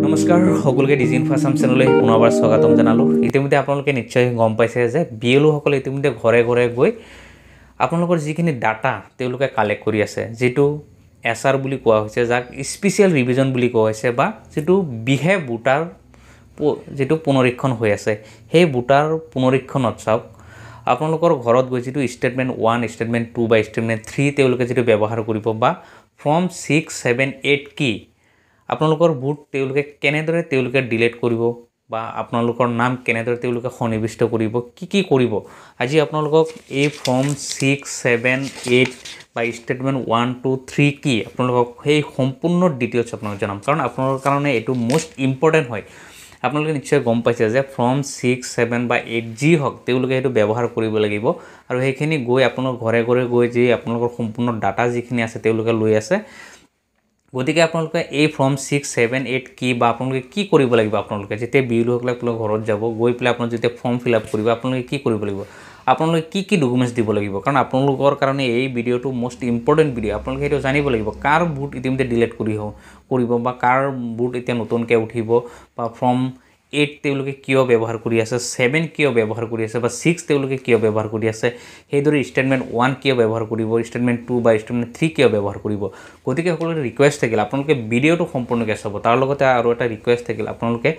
নমস্কাৰ সকলোকে ডিজি ইনফো আসাম চেনেললৈ পুনৰবাৰ স্বাগতম জনালোঁ। ইতিমধ্যে আপোনালোকে নিশ্চয় গম পাইছে যে বিএলঅ'সকলে ইতিমধ্যে ঘৰে ঘৰে গৈ আপোনালোকৰ যিখিনি ডাটা তেওঁলোকে কালেক্ট কৰি আছে, যিটো এছআৰ বুলি কোৱা হৈছে, যাক স্পেচিয়েল ৰিভিজন বুলি কোৱা হৈছে, বা যিটো বিহেভ ভোটাৰ যিটো পুনৰীক্ষণ হৈ আছে, সেই ভোটাৰ পুনৰীক্ষণত চাওক আপোনালোকৰ ঘৰত গৈ যিটো ষ্টেটমেণ্ট 1, ষ্টেটমেণ্ট 2 বা ষ্টেটমেণ্ট 3 তেওঁলোকে যিটো ব্যৱহাৰ কৰিব, বা ফৰ্ম 6, 7, 8 কি আপোনালোকৰ ভোট তেওঁলোকে কেনেদৰে তেওঁলোকে ডিলিট কৰিব, বা আপোনালোকৰ নাম কেনেদৰে তেওঁলোকে সন্নিৱিষ্ট কৰিব, কি কৰিব, আজি আপোনালোকক এই ফৰ্ম 6, 7, 8 বা ষ্টেটমেণ্ট 1, 2, 3 কি আপোনালোকক সেই সম্পূৰ্ণ ডিটেইলছ আপোনালোক জনাম, কাৰণ আপোনালোকৰ কাৰণে এইটো মোষ্ট ইম্পৰ্টেণ্ট হয়। আপোনালোকে নিশ্চয় গম পাইছে যে ফৰ্ম 6, 7 বা 8 যি হওক তেওঁলোকে সেইটো ব্যৱহাৰ কৰিব লাগিব, আৰু সেইখিনি গৈ আপোনালোকৰ ঘৰে ঘৰে গৈ যি আপোনালোকৰ সম্পূৰ্ণ ডাটা যিখিনি আছে তেওঁলোকে লৈ আছে। গতিকে আপোনালোকে এই ফৰ্ম 6, 7, 8 কি বা আপোনালোকে কি কৰিব লাগিব, আপোনালোকে যেতিয়া বিএলঅ'সকলে আপোনালোকৰ ঘৰত যাব, গৈ পেলাই আপোনালোকে যেতিয়া ফৰ্ম ফিল আপ কৰিব, আপোনালোকে কি কৰিব লাগিব, আপোনালোকে কি ডকুমেণ্টছ দিব লাগিব, কাৰণ আপোনালোকৰ কাৰণে এই ভিডিঅ'টো মোষ্ট ইম্পৰ্টেণ্ট ভিডিঅ'। আপোনালোকে সেইটো জানিব লাগিব, কাৰ ভোট ইতিমধ্যে ডিলিট কৰিব বা কাৰ ভোট এতিয়া নতুনকৈ উঠিব, বা ফৰ্ম 8 তেওঁলোকে কিয় ব্যৱহাৰ কৰি আছে, 7 কিয় ব্যৱহাৰ কৰি আছে, বা 6 তেওঁলোকে কিয় ব্যৱহাৰ কৰি আছে, সেইদৰে ষ্টেটমেণ্ট 1 কিয় ব্যৱহাৰ কৰিব, ষ্টেটমেণ্ট 2 বা ষ্টেটমেণ্ট 3 কিয় ব্যৱহাৰ কৰিব। গতিকে সকলোৰে ৰিকুৱেষ্ট থাকিল আপোনালোকে ভিডিঅ'টো সম্পূৰ্ণকৈ চাব। তাৰ লগতে আৰু এটা ৰিকুৱেষ্ট থাকিল, আপোনালোকে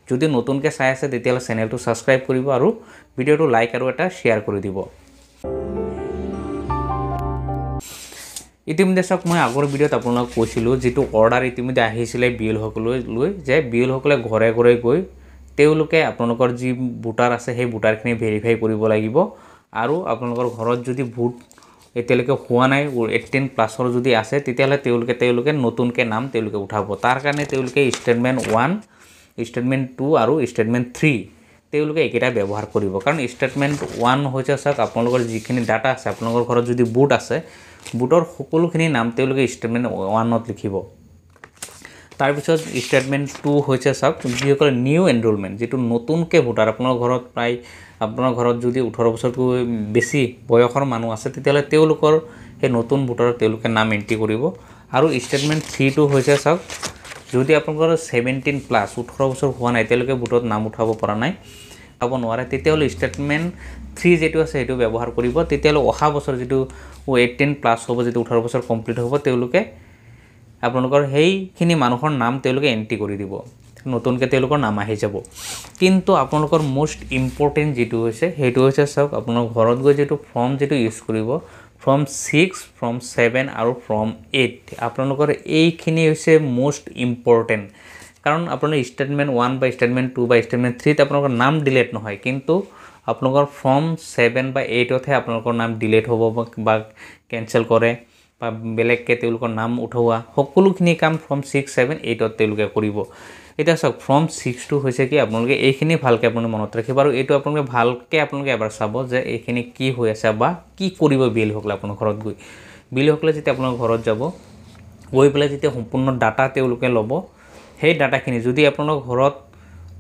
যদি নতুনকৈ চাই আছে তেতিয়াহ'লে চেনেলটো ছাবস্ক্ৰাইব কৰিব আৰু ভিডিঅ'টো লাইক আৰু এটা শ্বেয়াৰ কৰি দিব। ইতিমধ্যে চাওক, মই আগৰ ভিডিঅ'ত আপোনালোকক কৈছিলোঁ যিটো অৰ্ডাৰ ইতিমধ্যে আহিছিলে বিএলঅ'সকললৈ লৈ, যে বিএলঅ'সকলে ঘৰে ঘৰে গৈ তেওঁলোকে আপোনালোকৰ যি ভোটাৰ আছে সেই ভোটাৰখিনি ভেৰিফাই কৰিব লাগিব, আৰু আপোনালোকৰ ঘৰত যদি ভোট এতিয়ালৈকে হোৱা নাই 18+ যদি আছে তেতিয়াহ'লে তেওঁলোকে নতুনকৈ নাম তেওঁলোকে উঠাব। তাৰ কাৰণে তেওঁলোকে ষ্টেটমেণ্ট 1, ষ্টেটমেণ্ট 2 আৰু ষ্টেটমেণ্ট 3 তেওঁলোকে এইকেইটা ব্যৱহাৰ কৰিব। কাৰণ ষ্টেটমেণ্ট 1 হৈছে চাওক আপোনালোকৰ যিখিনি ডাটা আছে, আপোনালোকৰ ঘৰত যদি ভোট আছে, ভোটৰ সকলোখিনি নাম তেওঁলোকে ষ্টেটমেণ্ট 1ত লিখিব। তাৰপিছত ষ্টেটমেণ্ট 2 হৈছে চাওক যিসকলে নিউ এনৰোলমেণ্ট, যিটো নতুনকৈ ভোটাৰ, আপোনাৰ ঘৰত যদি 18 বছৰতকৈ বেছি বয়সৰ মানুহ আছে তেতিয়াহ'লে তেওঁলোকৰ সেই নতুন ভোটাৰৰ তেওঁলোকে নাম এণ্ট্ৰি কৰিব। আৰু ষ্টেটমেণ্ট 3টো হৈছে চাওক যদি আপোনালোকৰ 17+, 18 বছৰ হোৱা নাই, তেওঁলোকে ভোটত নাম উঠাব পৰা নাই, উঠাব নোৱাৰে, তেতিয়াহ'লে ষ্টেটমেণ্ট 3 যিটো আছে সেইটো ব্যৱহাৰ কৰিব। তেতিয়াহ'লে অহা বছৰ যিটো 18+ হ'ব, যিটো 18 বছৰ কমপ্লিট হ'ব, তেওঁলোকে আপোনালোকৰ সেইখিনি মানুহৰ নাম তেওঁলোকে এণ্ট্ৰি কৰি দিব, নতুনকৈ তেওঁলোকৰ নাম আহি যাব। কিন্তু আপোনালোকৰ মোষ্ট ইম্পৰ্টেণ্ট যিটো হৈছে সেইটো হৈছে চাওক আপোনাৰ ঘৰত গৈ যিটো ফৰ্ম যিটো ইউজ কৰিব, ফৰ্ম 6, ফৰ্ম 7 আৰু ফৰ্ম 8 আপোনালোকৰ এইখিনি হৈছে মোষ্ট ইম্পৰ্টেণ্ট। কাৰণ আপোনাৰ ষ্টেটমেণ্ট 1 বা ষ্টেটমেণ্ট 2 বা ষ্টেটমেণ্ট 3ত আপোনালোকৰ নাম ডিলিট নহয়, কিন্তু আপোনালোকৰ ফৰ্ম 7 বা 8তহে আপোনালোকৰ নাম ডিলিট হ'ব বা কেঞ্চেল কৰে, বা বেলেগকৈ তেওঁলোকৰ নাম উঠোৱা, সকলোখিনি কাম ফৰ্ম 6, 7, 8ত তেওঁলোকে কৰিব। এতিয়া চাওক ফৰ্ম 6টো হৈছে কি, আপোনালোকে এইখিনি ভালকৈ আপোনালোকে মনত ৰাখিব, আৰু এইটো আপোনালোকে এবাৰ চাব যে এইখিনি কি হৈ আছে বা কি কৰিব বিএলঅ'সকলে আপোনাৰ ঘৰত গৈ। বিএলঅ'সকলে যেতিয়া আপোনালোকৰ ঘৰত যাব, গৈ পেলাই যেতিয়া সম্পূৰ্ণ ডাটা তেওঁলোকে ল'ব, সেই ডাটাখিনি যদি আপোনালোকৰ ঘৰত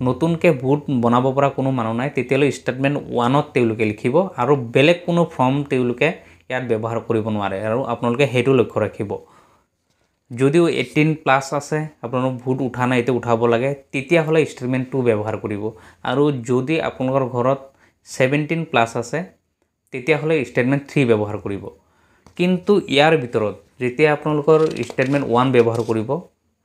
নতুনকৈ ভোট বনাব পৰা কোনো মানুহ নাই, তেতিয়াহ'লে ষ্টেটমেণ্ট 1ত তেওঁলোকে লিখিব, আৰু বেলেগ কোনো ফৰ্ম তেওঁলোকে ইয়াত ব্যৱহাৰ কৰিব নোৱাৰে, আৰু আপোনালোকে সেইটো লক্ষ্য ৰাখিব। যদিও 18+ আছে, আপোনালোকৰ ভোট উঠা নাই, এতিয়া উঠাব লাগে, তেতিয়াহ'লে ষ্টেটমেণ্ট 2 ব্যৱহাৰ কৰিব, আৰু যদি আপোনালোকৰ ঘৰত 17+ আছে তেতিয়াহ'লে ষ্টেটমেণ্ট 3 ব্যৱহাৰ কৰিব। কিন্তু ইয়াৰ ভিতৰত যেতিয়া আপোনালোকৰ ষ্টেটমেণ্ট 1 ব্যৱহাৰ কৰিব,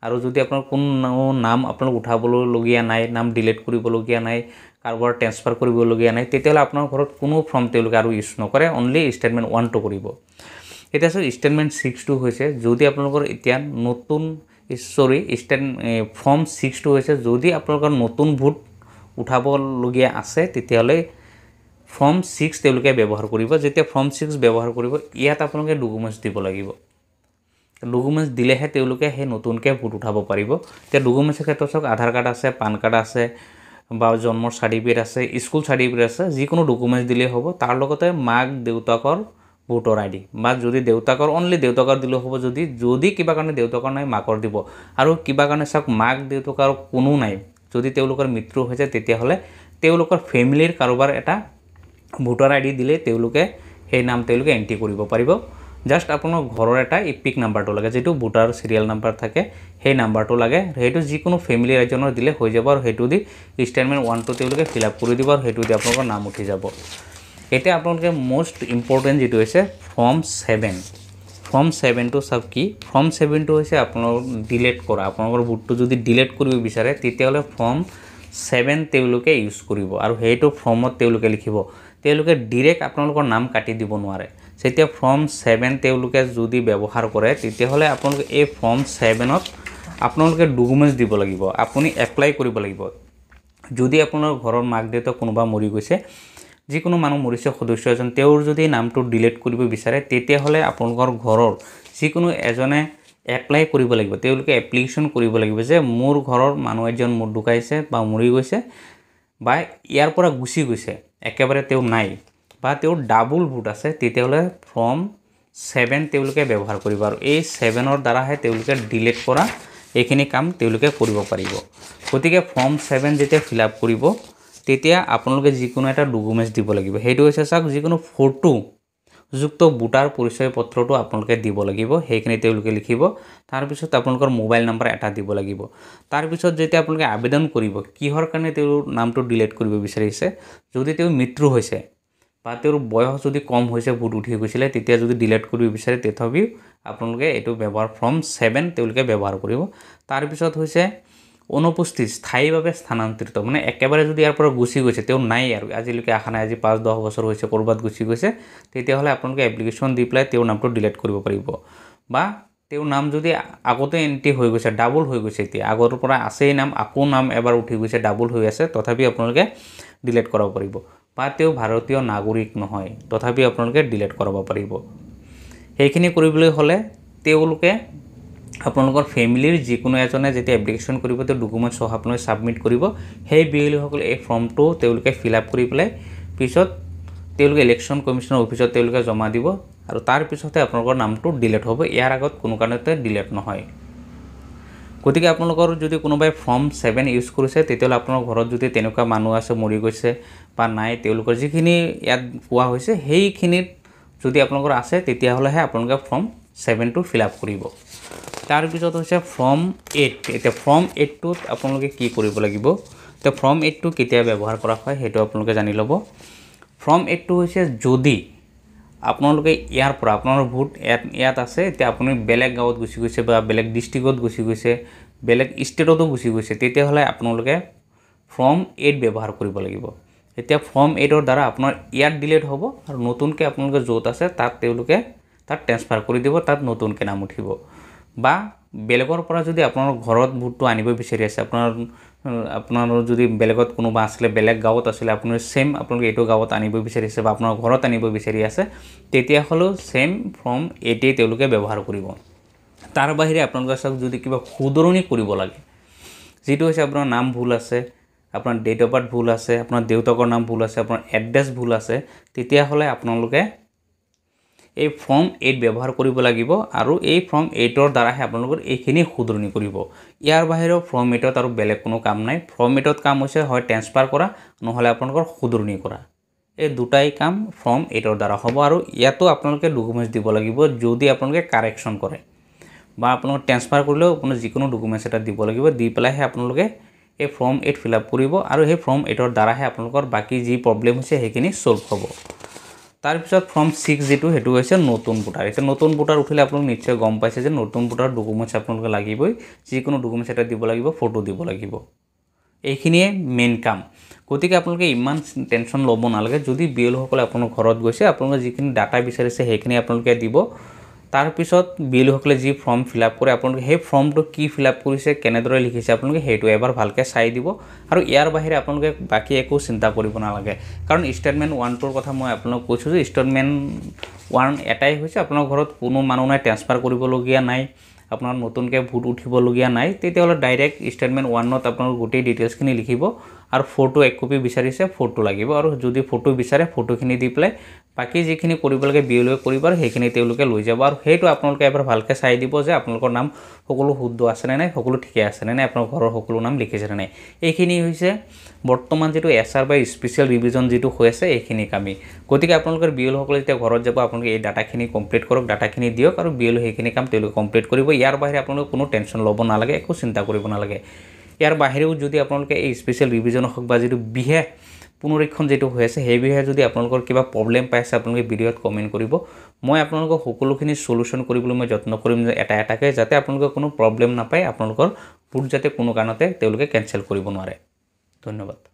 আৰু যদি আপোনাৰ কোনো নাম আপোনালোক উঠাবলগীয়া নাই, নাম ডিলিট কৰিবলগীয়া নাই, কাৰোবাৰ ট্ৰেন্সফাৰ কৰিবলগীয়া নাই, তেতিয়াহ'লে আপোনাৰ ঘৰত কোনো ফৰ্ম তেওঁলোকে আৰু ইউজ নকৰে, অনলি ষ্টেটমেণ্ট 1টো কৰিব। এতিয়া চাওক ষ্টেটমেণ্ট 6টো হৈছে যদি আপোনালোকৰ এতিয়া ফৰ্ম 6টো হৈছে যদি আপোনালোকৰ নতুন ভোট উঠাবলগীয়া আছে, তেতিয়াহ'লে ফৰ্ম 6 তেওঁলোকে ব্যৱহাৰ কৰিব। যেতিয়া ফৰ্ম 6 ব্যৱহাৰ কৰিব, ইয়াত আপোনালোকে ডকুমেণ্টছ দিব লাগিব, ডকুমেণ্টছ দিলেহে তেওঁলোকে সেই নতুনকৈ ভোট উঠাব পাৰিব। এতিয়া ডকুমেণ্টছৰ ক্ষেত্ৰত চাওক আধাৰ কাৰ্ড আছে, পান কাৰ্ড আছে, বা জন্মৰ চাৰ্টিফিকেট আছে, স্কুল চাৰ্টিফিকেট আছে, যিকোনো ডকুমেণ্টছ দিলেই হ'ব। তাৰ লগতে মাক দেউতাকৰ ভোটাৰ ID, বা যদি দেউতাকৰ অনলি দেউতাকৰ দিলেও হ'ব, যদি কিবা কাৰণে দেউতাকৰ নাই মাকৰ দিব, আৰু কিবা কাৰণে চাওক মাক দেউতাকৰ কোনো নাই, যদি তেওঁলোকৰ মৃত্যু হৈছে তেতিয়াহ'লে তেওঁলোকৰ ফেমিলিৰ কাৰোবাৰ এটা ভোটাৰ ID দিলে তেওঁলোকে সেই নাম তেওঁলোকে এণ্ট্ৰি কৰিব পাৰিব। জাষ্ট আপোনাৰ ঘৰৰ এটা ইপিক নাম্বাৰটো লাগে, যিটো ভোটাৰ চিৰিয়েল নাম্বাৰ থাকে সেই নাম্বাৰটো লাগে। সেইটো যিকোনো ফেমিলি এজনৰ দিলে হৈ যাব আৰু সেইটো দি ষ্টেটমেণ্ট 1টো তেওঁলোকে ফিল আপ কৰি দিব আৰু সেইটো দি আপোনালোকৰ নাম উঠি যাব। এতিয়া আপোনালোকে মোষ্ট ইম্পৰ্টেণ্ট যিটো হৈছে ফৰ্ম 7। ফৰ্ম 7টো চাওক কি, ফৰ্ম 7টো হৈছে আপোনালোকৰ ডিলেট কৰা। আপোনালোকৰ ভোটটো যদি ডিলেট কৰিব বিচাৰে তেতিয়াহ'লে ফৰ্ম 7 তেওঁলোকে ইউজ কৰিব আৰু সেইটো ফৰ্মত তেওঁলোকে লিখিব। তেওঁলোকে ডিৰেক্ট আপোনালোকৰ নাম কাটি দিব নোৱাৰে। যেতিয়া ফৰ্ম 7 তেওঁলোকে যদি ব্যৱহাৰ কৰে তেতিয়াহ'লে আপোনালোকে এই ফৰ্ম 7ত আপোনালোকে ডকুমেণ্টছ দিব লাগিব, আপুনি এপ্লাই কৰিব লাগিব। যদি আপোনাৰ ঘৰৰ মাক দেউতাক কোনোবা মৰি গৈছে, যিকোনো মানুহ মৰিছে সদস্য এজন, তেওঁৰ যদি নামটো ডিলিট কৰিব বিচাৰে তেতিয়াহ'লে আপোনালোকৰ ঘৰৰ যিকোনো এজনে এপ্লাই কৰিব লাগিব। তেওঁলোকে এপ্লিকেশ্যন কৰিব লাগিব যে মোৰ ঘৰৰ মানুহ এজন মোৰ ঢুকাইছে বা মৰি গৈছে বা ইয়াৰ পৰা গুচি গৈছে, একেবাৰে তেওঁ নাই বা তেওঁৰ ডাবল ভোট আছে, তেতিয়াহ'লে ফৰ্ম 7 তেওঁলোকে ব্যৱহাৰ কৰিব আৰু এই 7ৰ দ্বাৰাহে তেওঁলোকে ডিলিট কৰা এইখিনি কাম তেওঁলোকে কৰিব পাৰিব। গতিকে ফৰ্ম 7 যেতিয়া ফিল আপ কৰিব তেতিয়া আপোনালোকে যিকোনো এটা ডকুমেণ্টছ দিব লাগিব। সেইটো হৈছে চাওক যিকোনো ফটো যুক্ত ভোটাৰ পৰিচয় পত্ৰটো আপোনালোকে দিব লাগিব, সেইখিনি তেওঁলোকে লিখিব। তাৰপিছত আপোনালোকৰ মোবাইল নম্বৰ এটা দিব লাগিব। তাৰপিছত যেতিয়া আপোনালোকে আবেদন কৰিব কিহৰ কাৰণে তেওঁৰ নামটো ডিলিট কৰিব বিচাৰিছে, যদি তেওঁ মৃত্যু হৈছে বা তেওঁৰ বয়স যদি কম হৈছে, ভোট উঠি গৈছিলে, তেতিয়া যদি ডিলিট কৰিব বিচাৰে তথাপিও আপোনালোকে এইটো ব্যৱহাৰ ফৰ্ম 7 তেওঁলোকে ব্যৱহাৰ কৰিব। তাৰপিছত হৈছে অনুপস্থিত স্থায়ীভাৱে স্থানান্তৰিত, মানে একেবাৰে যদি ইয়াৰ পৰা গুচি গৈছে, তেওঁ নাই আৰু আজিলৈকে অহা নাই, আজি 5-10 বছৰ হৈছে ক'ৰবাত গুচি গৈছে, তেতিয়াহ'লে আপোনালোকে এপ্লিকেশ্যন দি পেলাই তেওঁৰ নামটো ডিলিট কৰিব পাৰিব। বা তেওঁৰ নাম যদি আগতে এণ্ট্ৰি হৈ গৈছে, ডাবল হৈ গৈছে, এতিয়া আগৰ পৰা আছেই নাম, আকৌ নাম এবাৰ উঠি গৈছে, ডাবল হৈ আছে, তথাপি আপোনালোকে ডিলিট কৰাব পাৰিব। বা তেওঁ ভাৰতীয় নাগৰিক নহয়, তথাপি আপোনালোকে ডিলিট কৰাব পাৰিব। সেইখিনি কৰিবলৈ হ'লে তেওঁলোকে আপোনালোকৰ ফেমিলিৰ যিকোনো এজনে যেতিয়া এপ্লিকেশ্যন কৰিব তেওঁ ডকুমেণ্টছ সহ আপোনালোকে ছাবমিট কৰিব। সেই বিএলঅ'সকলে এই ফৰ্মটো তেওঁলোকে ফিল আপ কৰি পেলাই পিছত তেওঁলোকে ইলেকশ্যন কমিশ্যনৰ অফিচত তেওঁলোকে জমা দিব আৰু তাৰপিছতে আপোনালোকৰ নামটো ডিলিট হ'ব। ইয়াৰ আগত কোনো কাৰণতে ডিলিট নহয়। গতিকে আপোনালোকৰ যদি কোনোবাই ফৰ্ম 7 ইউজ কৰিছে তেতিয়াহ'লে আপোনাৰ ঘৰত যদি তেনেকুৱা মানুহ আছে মৰি গৈছে বা নাই, তেওঁলোকৰ যিখিনি ইয়াত কোৱা হৈছে সেইখিনিত যদি আপোনালোকৰ আছে তেতিয়াহ'লেহে আপোনালোকে ফৰ্ম 7টো ফিল আপ কৰিব। তাৰপিছত হৈছে ফৰ্ম 8। এতিয়া ফৰ্ম 8টোত আপোনালোকে কি কৰিব লাগিব, এতিয়া ফৰ্ম 8টো কেতিয়া ব্যৱহাৰ কৰা হয় সেইটো আপোনালোকে জানি ল'ব। ফৰ্ম 8টো হৈছে যদি আপোনালোকে ইয়াৰ পৰা আপোনাৰ ভোট ইয়াত আছে, এতিয়া আপুনি বেলেগ গাঁৱত গুচি গৈছে বা বেলেগ ডিষ্ট্ৰিক্টত গুচি গৈছে, বেলেগ ষ্টেটতো গুচি গৈছে, তেতিয়াহ'লে আপোনালোকে ফৰ্ম 8 ব্যৱহাৰ কৰিব লাগিব। এতিয়া ফৰ্ম 8ৰ দ্বাৰা আপোনাৰ ইয়াত ডিলিট হ'ব আৰু নতুনকৈ আপোনালোকে য'ত আছে তাত তেওঁলোকে তাত ট্ৰেন্সফাৰ কৰি দিব, তাত নতুনকৈ নাম উঠিব। বা বেলেগৰ পৰা যদি আপোনাৰ ঘৰত ভোটটো আনিব বিচাৰি আছে, আপোনাৰ যদি বেলেগত কোনোবা আছিলে, বেলেগ গাঁৱত আছিলে, আপুনি সেম আপোনালোকে এইটো গাঁৱত আনিব বিচাৰিছে বা আপোনাৰ ঘৰত আনিব বিচাৰি আছে, তেতিয়াহ'লেও সেম ফৰ্ম 8 তেওঁলোকে ব্যৱহাৰ কৰিব। তাৰ বাহিৰে আপোনালোকে চাওক যদি কিবা শুধৰণি কৰিব লাগে, যিটো হৈছে আপোনাৰ নাম ভুল আছে, আপোনাৰ ডেট অফ বাৰ্থ ভুল আছে, আপোনাৰ দেউতাকৰ নাম ভুল আছে, আপোনাৰ এড্ৰেছ ভুল আছে, তেতিয়াহ'লে আপোনালোকে এই ফৰ্ম 8 ব্যৱহাৰ কৰিব লাগিব আৰু এই ফৰ্ম 8ৰ দ্বাৰাহে আপোনালোকৰ এইখিনি শুধৰণি কৰিব। ইয়াৰ বাহিৰেও ফৰ্ম 8ত আৰু বেলেগ কোনো কাম নাই। ফৰ্ম 8ত কাম হৈছে হয় ট্ৰেন্সফাৰ কৰা, নহ'লে আপোনালোকৰ শুধৰণি কৰা। এই দুটাই কাম ফৰ্ম 8ৰ দ্বাৰা হ'ব আৰু ইয়াতো আপোনালোকে ডকুমেণ্টছ দিব লাগিব যদি আপোনালোকে কাৰেকশ্যন কৰে বা আপোনালোকে ট্ৰেন্সফাৰ কৰিলেও আপোনাৰ যিকোনো ডকুমেণ্টছ এটা দিব লাগিব, দি পেলাইহে আপোনালোকে এই ফৰ্ম 8 ফিল আপ কৰিব আৰু সেই ফৰ্ম 8ৰ দ্বাৰাহে আপোনালোকৰ বাকী যি প্ৰব্লেম হৈছে সেইখিনি ছল্ভ হ'ব। তাৰপিছত ফৰ্ম 6 যিটো সেইটো হৈছে নতুন ভোটাৰ। এতিয়া নতুন ভোটাৰ উঠিলে আপোনালোকে নিশ্চয় গম পাইছে যে নতুন ভোটাৰ ডকুমেণ্টছ আপোনালোকে লাগিবই, যিকোনো ডকুমেণ্টছ এটা দিব লাগিব, ফটো দিব লাগিব, এইখিনিয়ে মেইন কাম। গতিকে আপোনালোকে ইমান টেনশ্যন ল'ব নালাগে। যদি বিএলঅ'সকলে আপোনাৰ ঘৰত গৈছে আপোনালোকে যিখিনি ডাটা বিচাৰিছে সেইখিনি আপোনালোকে দিব। তাৰপিছত বিএলঅ'সকলে যি ফৰ্ম ফিল আপ কৰে আপোনালোকে সেই ফৰ্মটো কি ফিল আপ কৰিছে, কেনেদৰে লিখিছে আপোনালোকে সেইটো এবাৰ ভালকৈ চাই দিব আৰু ইয়াৰ বাহিৰে আপোনালোকে বাকী একো চিন্তা কৰিব নালাগে। কাৰণ ষ্টেটমেণ্ট 1টোৰ কথা মই আপোনালোকক কৈছোঁ যে ষ্টেটমেণ্ট 1 এটাই হৈছে, আপোনাৰ ঘৰত কোনো মানুহ নাই, ট্ৰেন্সফাৰ কৰিবলগীয়া নাই, আপোনাৰ নতুনকৈ ভোট উঠিবলগীয়া নাই, তেতিয়াহ'লে ডাইৰেক্ট ষ্টেটমেণ্ট 1ত আপোনালোকৰ গোটেই ডিটেইলছখিনি লিখিব আৰু ফটো এক কপি বিচাৰিছে ফটো লাগিব আৰু যদি ফটো বিচাৰে ফটোখিনি দি পেলাই বাকি যিখিনি কৰিব লাগে বিএলও কৰিব আৰু সেইখিনি তেওঁলোকে লৈ যাব আৰু সেইটো আপোনালোকে এবাৰ ভালকৈ চাই দিব যে আপোনালোকৰ নাম সকলো শুদ্ধ আছে নে নাই সকলো ঠিকে আছে নে নাই আপোনাৰ ঘৰৰ সকলো নাম লিখিছে নে নাই এইখিনি হৈছে বৰ্তমান যেটো এসআৰ বা স্পেশাল ৰিভিজন যেটো হৈ আছে এইখিনি কামি গতিকে আপোনালোকৰ বিএলও সকলে যেতিয়া ঘৰত যাব আপোনালোকে এই ডাটাখিনি কমপ্লিট কৰক ডাটাখিনি দিয়ক আৰু বিএলও সেইখিনি কাম তেওঁলোকে কমপ্লিট কৰিব ইয়াৰ বাহিৰে আপোনালোকে কোনো টেনচন ল'ব নালাগে একো চিন্তা কৰিব নালাগে ইয়াৰ বাহিৰেও যদি আপোনালোকে এই স্পেশাল ৰিভিজন হওক বা যেটো বিহে পুনৰীক্ষণ যেটো হৈ আছে সেই বিষয়ে যদি আপোনালোকৰ কিবা প্ৰবলেম পাইছে আপোনালোকে ভিডিঅ'ত কমেন্ট কৰিব মই আপোনালোকক সকলোখিনি সলিউশন কৰিবলৈ মই যত্ন কৰিম যে এটা এটাকে যাতে আপোনালোকৰ কোনো প্ৰবলেম নাপায় আপোনালোকৰ ভোট যাতে কোনো কাৰণতে তেওঁলোকে কেনসেল কৰিব নোৱাৰে ধন্যবাদ